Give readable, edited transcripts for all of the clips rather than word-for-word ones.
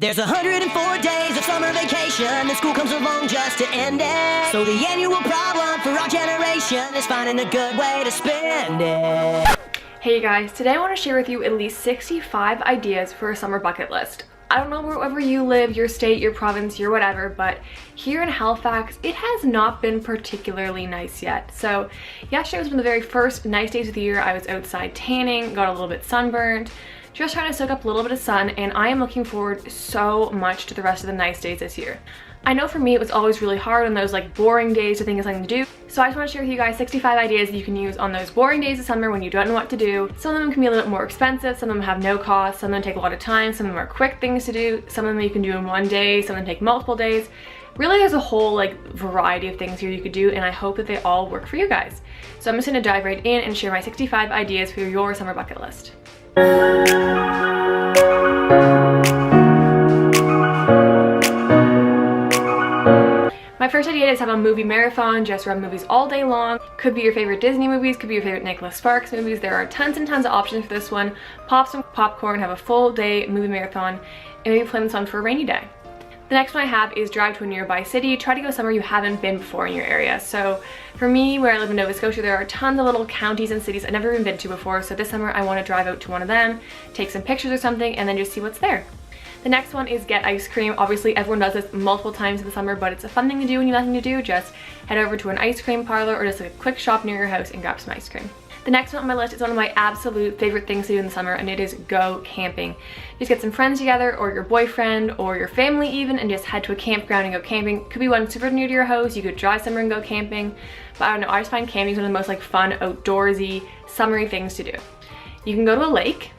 There's 104 days of summer vacation, and school comes along just to end it. So the annual problem for our generation is finding a good way to spend it. Hey guys, today I want to share with you at least 65 ideas for a summer bucket list. I don't know wherever you live, your state, your province, your whatever, but here in Halifax, it has not been particularly nice yet. So yesterday was one of the very first nice days of the year. I was outside tanning, got a little bit sunburned, just trying to soak up a little bit of sun, and I am looking forward so much to the rest of the nice days this year. I know for me it was always really hard on those like boring days to think of something to do, so I just want to share with you guys 65 ideas that you can use on those boring days of summer when you don't know what to do. Some of them can be a little bit more expensive, some of them have no cost, some of them take a lot of time, some of them are quick things to do, some of them you can do in one day, some of them take multiple days. Really, there's a whole like variety of things here you could do, and I hope that they all work for you guys. So I'm just going to dive right in and share my 65 ideas for your summer bucket list. My first idea is have a movie marathon, just run movies all day long. Could be your favorite Disney movies, could be your favorite Nicholas Sparks movies. There are tons and tons of options for this one. Pop some popcorn, have a full day movie marathon, and maybe plan this on for a rainy day. The next one I have is drive to a nearby city. Try to go somewhere you haven't been before in your area. So for me, where I live in Nova Scotia, there are tons of little counties and cities I've never even been to before. So this summer I want to drive out to one of them, take some pictures or something, and then just see what's there. The next one is get ice cream. Obviously everyone does this multiple times in the summer, but it's a fun thing to do when you have nothing to do. Just head over to an ice cream parlor or just like a quick shop near your house and grab some ice cream. The next one on my list is one of my absolute favorite things to do in the summer, and it is go camping. Just get some friends together, or your boyfriend, or your family even, and just head to a campground and go camping. Could be one super near to your house, you could drive somewhere and go camping. But I don't know, I just find camping is one of the most like fun, outdoorsy, summery things to do. You can go to a lake.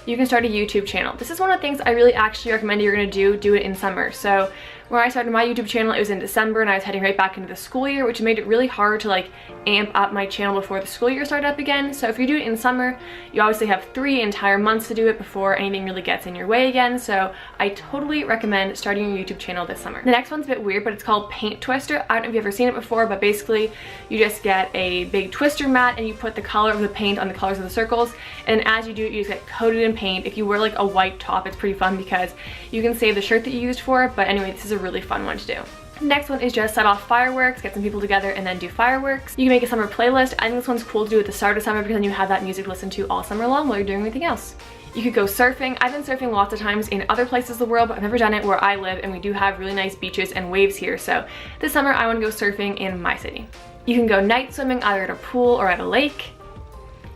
You can start a YouTube channel. This is one of the things I really actually recommend you're gonna do it in summer. So when I started my YouTube channel, it was in December and I was heading right back into the school year, which made it really hard to like amp up my channel before the school year started up again. So if you do it in summer, you obviously have 3 entire months to do it before anything really gets in your way again. So I totally recommend starting your YouTube channel this summer. The next one's a bit weird, but it's called Paint Twister. I don't know if you've ever seen it before, but basically you just get a big twister mat and you put the color of the paint on the colors of the circles. And as you do it, you just get coated in paint. If you wear like a white top, it's pretty fun because you can save the shirt that you used for it. But anyway, this is a really fun one to do. Next one is just set off fireworks, get some people together and then do fireworks. You can make a summer playlist. I think this one's cool to do at the start of summer because then you have that music to listen to all summer long while you're doing everything else. You could go surfing. I've been surfing lots of times in other places of the world, but I've never done it where I live, and we do have really nice beaches and waves here. So this summer I want to go surfing in my city. You can go night swimming either at a pool or at a lake.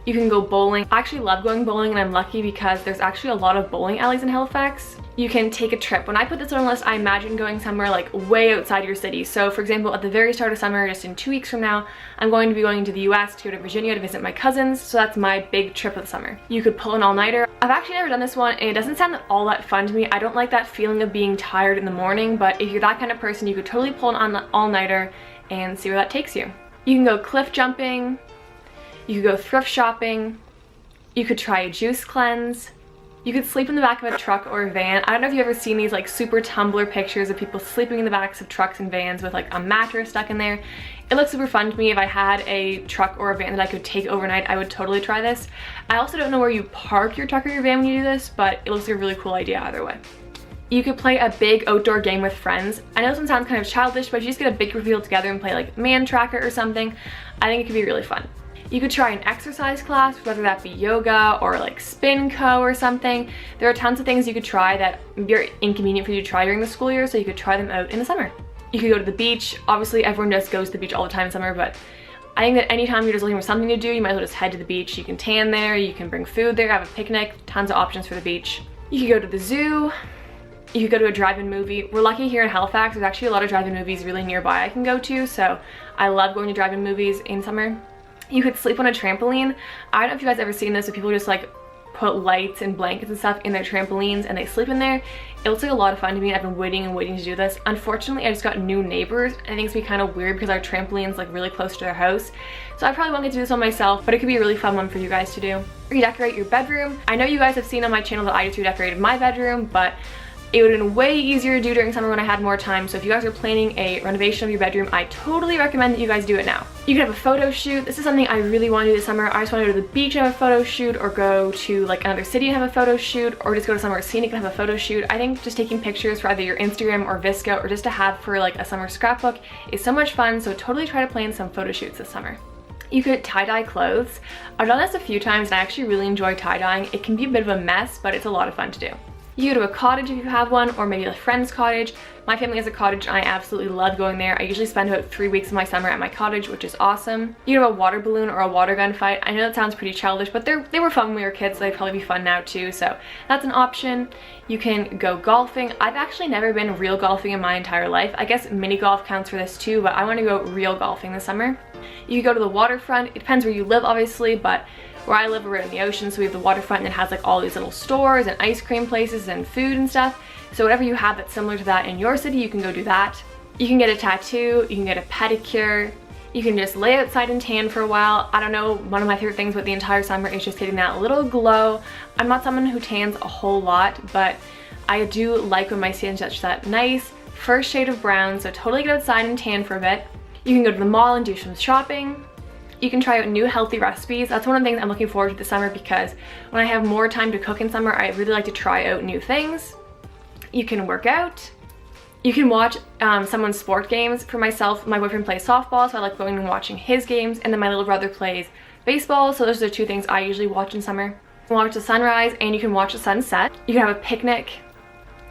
You can go bowling. I actually love going bowling, and I'm lucky because there's actually a lot of bowling alleys in Halifax. You can take a trip. When I put this on a list, I imagine going somewhere like way outside your city. So for example, at the very start of summer, just in 2 weeks from now, I'm going to be going to the US to go to Virginia to visit my cousins. So that's my big trip of the summer. You could pull an all-nighter. I've actually never done this one, and it doesn't sound all that fun to me. I don't like that feeling of being tired in the morning, but if you're that kind of person, you could totally pull an all-nighter and see where that takes you. You can go cliff jumping. You could go thrift shopping. You could try a juice cleanse. You could sleep in the back of a truck or a van. I don't know if you've ever seen these like super Tumblr pictures of people sleeping in the backs of trucks and vans with like a mattress stuck in there. It looks super fun to me. If I had a truck or a van that I could take overnight, I would totally try this. I also don't know where you park your truck or your van when you do this, but it looks like a really cool idea either way. You could play a big outdoor game with friends. I know this one sounds kind of childish, but if you just get a big group of people together and play like Man Tracker or something, I think it could be really fun. You could try an exercise class, whether that be yoga or like spin co or something. There are tons of things you could try that are inconvenient for you to try during the school year, so you could try them out in the summer. You could go to the beach. Obviously everyone just goes to the beach all the time in summer, but I think that anytime you're just looking for something to do, you might as well just head to the beach. You can tan there, you can bring food there, have a picnic, tons of options for the beach. You could go to the zoo. You could go to a drive-in movie. We're lucky here in Halifax, there's actually a lot of drive-in movies really nearby I can go to, so I love going to drive-in movies in summer. You could sleep on a trampoline. I don't know if you guys ever seen this, but people just like put lights and blankets and stuff in their trampolines and they sleep in there. It looks like a lot of fun to me, and I've been waiting and waiting to do this. Unfortunately, I just got new neighbors, and I think it's gonna be kind of weird because our trampoline's like really close to their house. So I probably won't get to do this one myself, but it could be a really fun one for you guys to do. Redecorate your bedroom. I know you guys have seen on my channel that I just redecorated my bedroom, but It would have been way easier to do during summer when I had more time, so if you guys are planning a renovation of your bedroom, I totally recommend that you guys do it now. You can have a photo shoot. This is something I really want to do this summer. I just want to go to the beach and have a photo shoot, or go to like another city and have a photo shoot, or just go to somewhere scenic and have a photo shoot. I think just taking pictures for either your Instagram or Visco, or just to have for like a summer scrapbook, is so much fun, so totally try to plan some photo shoots this summer. You could tie-dye clothes. I've done this a few times and I actually really enjoy tie-dyeing. It can be a bit of a mess, but it's a lot of fun to do. You go to a cottage if you have one, or maybe a friend's cottage. My family has a cottage and I absolutely love going there. I usually spend about 3 weeks of my summer at my cottage, which is awesome. You have a water balloon or a water gun fight. I know that sounds pretty childish, but they were fun when we were kids, so they'd probably be fun now too, so that's an option. You can go golfing. I've actually never been real golfing in my entire life. I guess mini golf counts for this too, but I want to go real golfing this summer. You could go to the waterfront. It depends where you live, obviously, but where I live, we're in the ocean, so we have the waterfront, and it has like all these little stores and ice cream places and food and stuff. So whatever you have that's similar to that in your city, you can go do that. You can get a tattoo, you can get a pedicure, you can just lay outside and tan for a while. I don't know, one of my favorite things about the entire summer is just getting that little glow. I'm not someone who tans a whole lot, but I do like when my skin's just that nice first shade of brown, so totally get outside and tan for a bit. You can go to the mall and do some shopping. You can try out new healthy recipes. That's one of the things I'm looking forward to this summer, because when I have more time to cook in summer, I really like to try out new things. You can work out. You can watch someone's sport games. For myself, my boyfriend plays softball, so I like going and watching his games, and then my little brother plays baseball, so those are the two things I usually watch in summer. You can watch the sunrise and you can watch the sunset. You can have a picnic.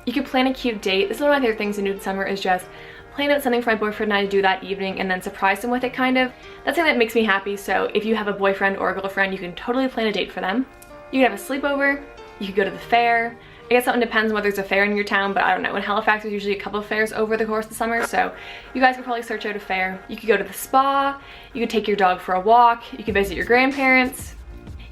You can plan a cute date. This is one of my favorite things to do in summer, is just plan out something for my boyfriend and I to do that evening and then surprise him with it, kind of. That's something that makes me happy, so if you have a boyfriend or a girlfriend, you can totally plan a date for them. You can have a sleepover. You could go to the fair. I guess something depends on whether there's a fair in your town, but I don't know. In Halifax, there's usually a couple of fairs over the course of the summer, so you guys could probably search out a fair. You could go to the spa. You could take your dog for a walk. You could visit your grandparents.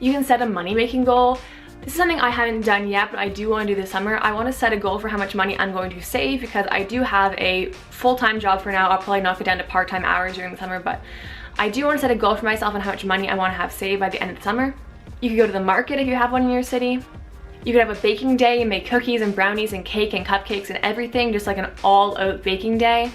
You can set a money-making goal. This is something I haven't done yet, but I do want to do this summer. I want to set a goal for how much money I'm going to save, because I do have a full-time job for now. I'll probably knock it down to part-time hours during the summer, but I do want to set a goal for myself on how much money I want to have saved by the end of the summer. You could go to the market if you have one in your city. You could have a baking day and make cookies and brownies and cake and cupcakes and everything, just like an all-out baking day.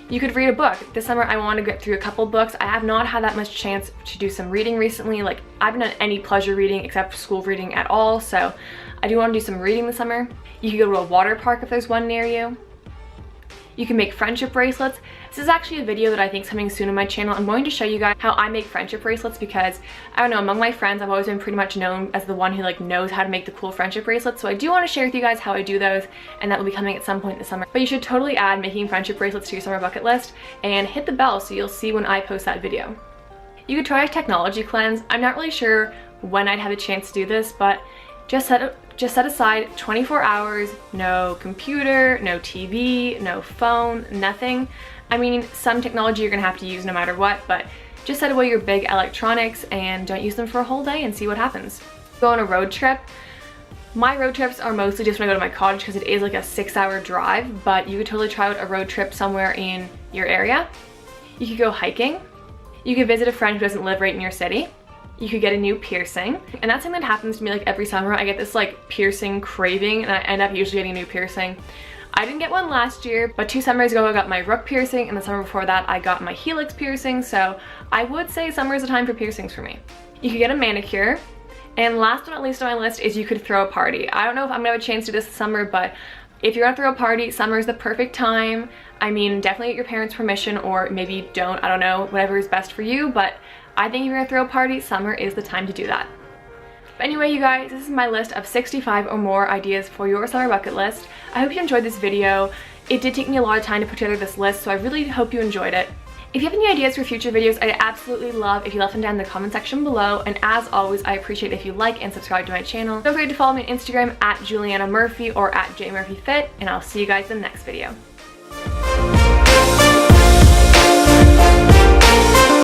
You could read a book. This summer I want to get through a couple books. I have not had that much chance to do some reading recently. Like, I haven't done any pleasure reading except school reading at all, so I do want to do some reading this summer. You could go to a water park if there's one near you. You can make friendship bracelets. This is actually a video that I think is coming soon on my channel. I'm going to show you guys how I make friendship bracelets, because I don't know, among my friends I've always been pretty much known as the one who like knows how to make the cool friendship bracelets, so I do want to share with you guys how I do those, and that will be coming at some point this summer. But you should totally add making friendship bracelets to your summer bucket list and hit the bell so you'll see when I post that video. You could try a technology cleanse. I'm not really sure when I'd have a chance to do this, but just set aside 24 hours, no computer, no TV, no phone, nothing. I mean, some technology you're gonna have to use no matter what, but just set away your big electronics and don't use them for a whole day and see what happens. Go on a road trip. My road trips are mostly just when I go to my cottage, because it is like a 6-hour drive, but you could totally try out a road trip somewhere in your area. You could go hiking. You could visit a friend who doesn't live right in your city. You could get a new piercing, and that's something that happens to me like every summer. I get this like piercing craving and I end up usually getting a new piercing. I didn't get one last year, but 2 summers ago I got my rook piercing, and the summer before that I got my helix piercing, so I would say summer is the time for piercings for me. You could get a manicure, and last but not least on my list is you could throw a party. I don't know if I'm gonna have a chance to do this this summer, but if you're gonna throw a party, summer is the perfect time. I mean, definitely get your parents' permission, or maybe don't, I don't know, whatever is best for you, but I think if you're gonna throw a party, summer is the time to do that. But anyway, you guys, this is my list of 65 or more ideas for your summer bucket list. I hope you enjoyed this video. It did take me a lot of time to put together this list, so I really hope you enjoyed it. If you have any ideas for future videos, I'd absolutely love if you left them down in the comment section below, and as always, I appreciate if you like and subscribe to my channel. Don't forget to follow me on Instagram at Juliana Murphy or at JMurphyFit, and I'll see you guys in the next video.